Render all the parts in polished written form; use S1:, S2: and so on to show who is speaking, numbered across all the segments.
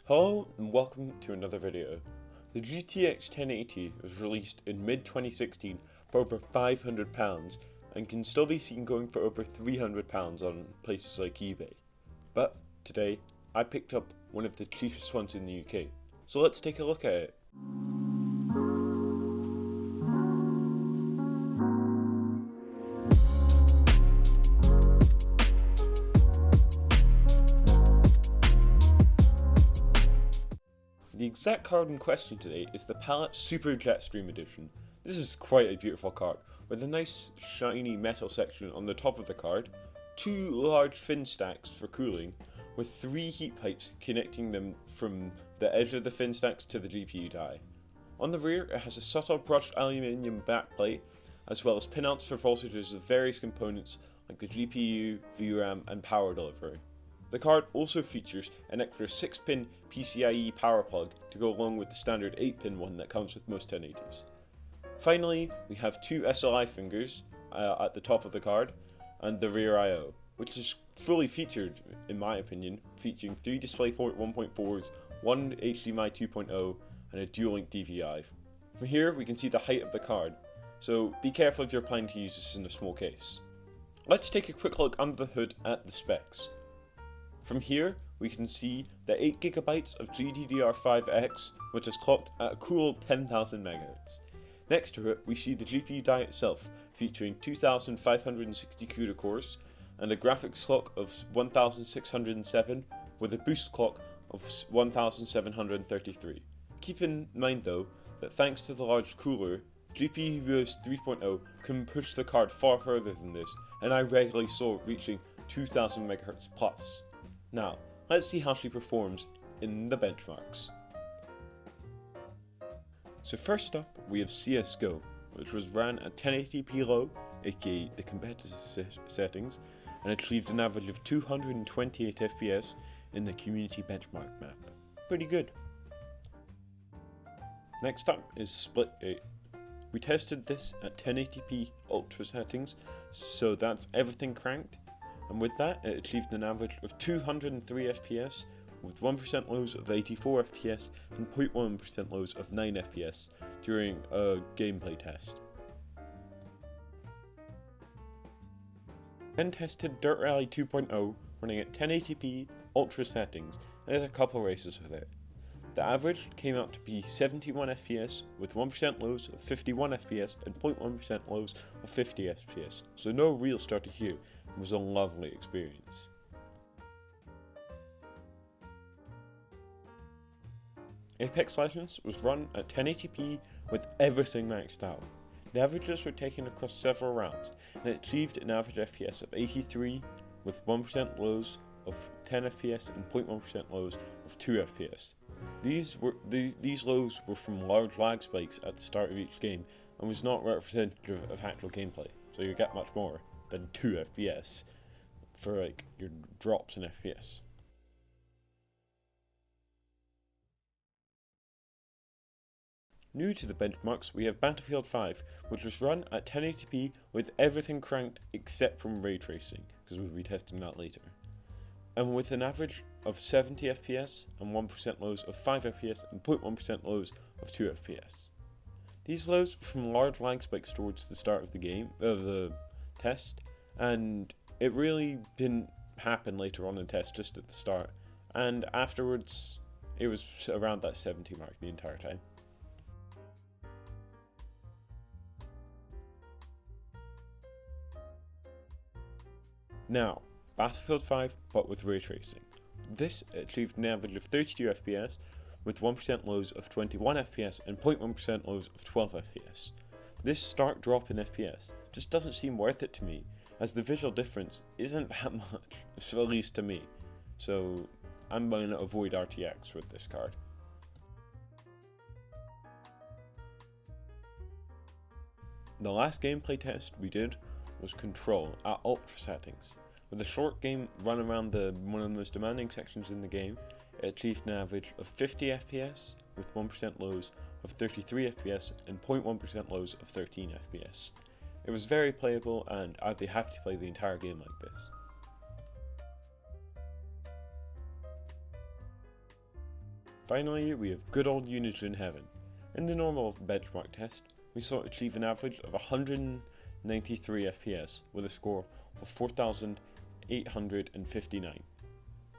S1: Hello and welcome to another video. The GTX 1080 was released in mid-2016 for over £500 and can still be seen going for over £300 on places like eBay. But today I picked up one of the cheapest ones in the UK, so let's take a look at it. The exact card in question today is the Palette Super Jetstream Edition. This is quite a beautiful card, with a nice shiny metal section on the top of the card, two large fin stacks for cooling, with three heat pipes connecting them from the edge of the fin stacks to the GPU die. On the rear it has a subtle brushed aluminium backplate, as well as pinouts for voltages of various components like the GPU, VRAM and power delivery. The card also features an extra 6-pin PCIe power plug to go along with the standard 8-pin one that comes with most 1080s. Finally, we have two SLI fingers at the top of the card and the rear I/O, which is fully featured in my opinion, featuring 3 DisplayPort 1.4s, 1 HDMI 2.0 and a dual-link DVI. From here we can see the height of the card, so be careful if you're planning to use this in a small case. Let's take a quick look under the hood at the specs. From here, we can see the 8GB of GDDR5X, which is clocked at a cool 10,000 MHz. Next to it, we see the GPU die itself, featuring 2,560 CUDA cores, and a graphics clock of 1,607, with a boost clock of 1,733. Keep in mind though, that thanks to the large cooler, GPU Boost 3.0 can push the card far further than this, and I regularly saw it reaching 2,000 MHz plus. Now, let's see how she performs in the benchmarks. So first up, we have CSGO, which was ran at 1080p low, aka the competitive settings, and achieved an average of 228 FPS in the community benchmark map. Pretty good. Next up is Splitgate. We tested this at 1080p ultra settings, so that's everything cranked. And with that, it achieved an average of 203 FPS, with 1% lows of 84 FPS and 0.1% lows of 9 FPS during a gameplay test. Then tested Dirt Rally 2.0 running at 1080p ultra settings and did a couple races with it. The average came out to be 71 FPS with 1% lows of 51 FPS and 0.1% lows of 50 FPS, so no real starter here. It was a lovely experience. Apex Legends was run at 1080p with everything maxed out. The averages were taken across several rounds and it achieved an average FPS of 83 with 1% lows of 10 FPS and 0.1% lows of 2 FPS. These lows were from large lag spikes at the start of each game and was not representative of actual gameplay, so you get much more than 2 FPS for like your drops in FPS. New to the benchmarks, we have Battlefield 5, which was run at 1080p with everything cranked except from ray tracing, because we'll be testing that later. And with an average of 70 FPS and 1% lows of 5 FPS and 0.1% lows of 2 FPS. These lows were from large lag spikes towards the start of the test, and it really didn't happen later on in test, just at the start, and afterwards it was around that 70 mark the entire time. Now, Battlefield 5 but with ray tracing. This achieved an average of 32 FPS with 1% lows of 21 FPS and 0.1% lows of 12 FPS. This stark drop in FPS just doesn't seem worth it to me, as the visual difference isn't that much, at least to me, so I'm going to avoid RTX with this card. The last gameplay test we did was Control at ultra settings. With a short game run around one of the most demanding sections in the game, it achieved an average of 50 FPS with 1% lows of 33 FPS and 0.1% lows of 13 FPS. It was very playable and I'd be happy to play the entire game like this. finally, we have good old Unity in heaven. In the normal benchmark test, we saw it achieve an average of 193 FPS with a score of 4,859.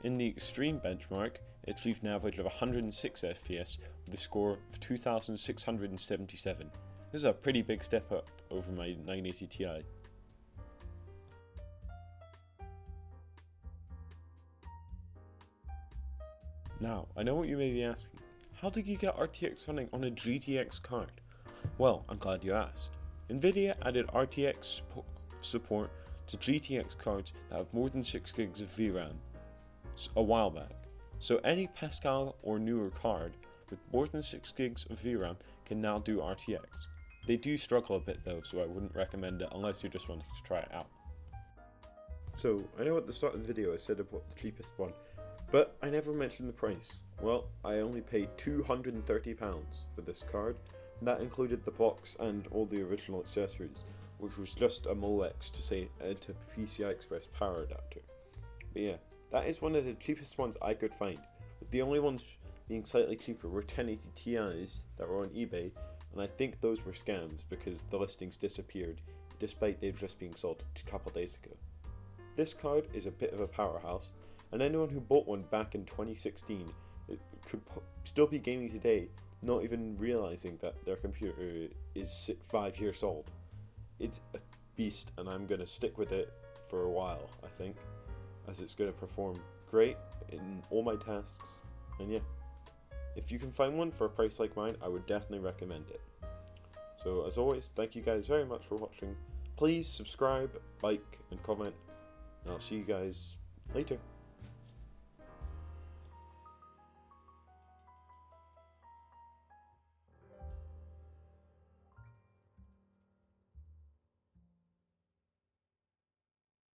S1: In the extreme benchmark, it achieved an average of 106 FPS with a score of 2,677. This is a pretty big step up over my 980 Ti. Now, I know what you may be asking. How did you get RTX running on a GTX card? Well, I'm glad you asked. Nvidia added RTX support to GTX cards that have more than 6 gigs of VRAM a while back. So any Pascal or newer card with more than 6 gigs of VRAM can now do RTX. They do struggle a bit though, so I wouldn't recommend it unless you're just wanting to try it out. So, I know at the start of the video I said I bought the cheapest one, but I never mentioned the price. Well, I only paid £230 for this card, and that included the box and all the original accessories, which was just a Molex to PCI Express power adapter. But yeah, that is one of the cheapest ones I could find. But the only ones being slightly cheaper were 1080 Ti's that were on eBay, and I think those were scams because the listings disappeared despite they just being sold a couple days ago. This card is a bit of a powerhouse, and anyone who bought one back in 2016 could still be gaming today, not even realizing that their computer is 5 years old. It's a beast, and I'm going to stick with it for a while, I think, as it's going to perform great in all my tasks. And yeah, if you can find one for a price like mine, I would definitely recommend it. So as always, thank you guys very much for watching. Please subscribe, like, and comment, and I'll see you guys later.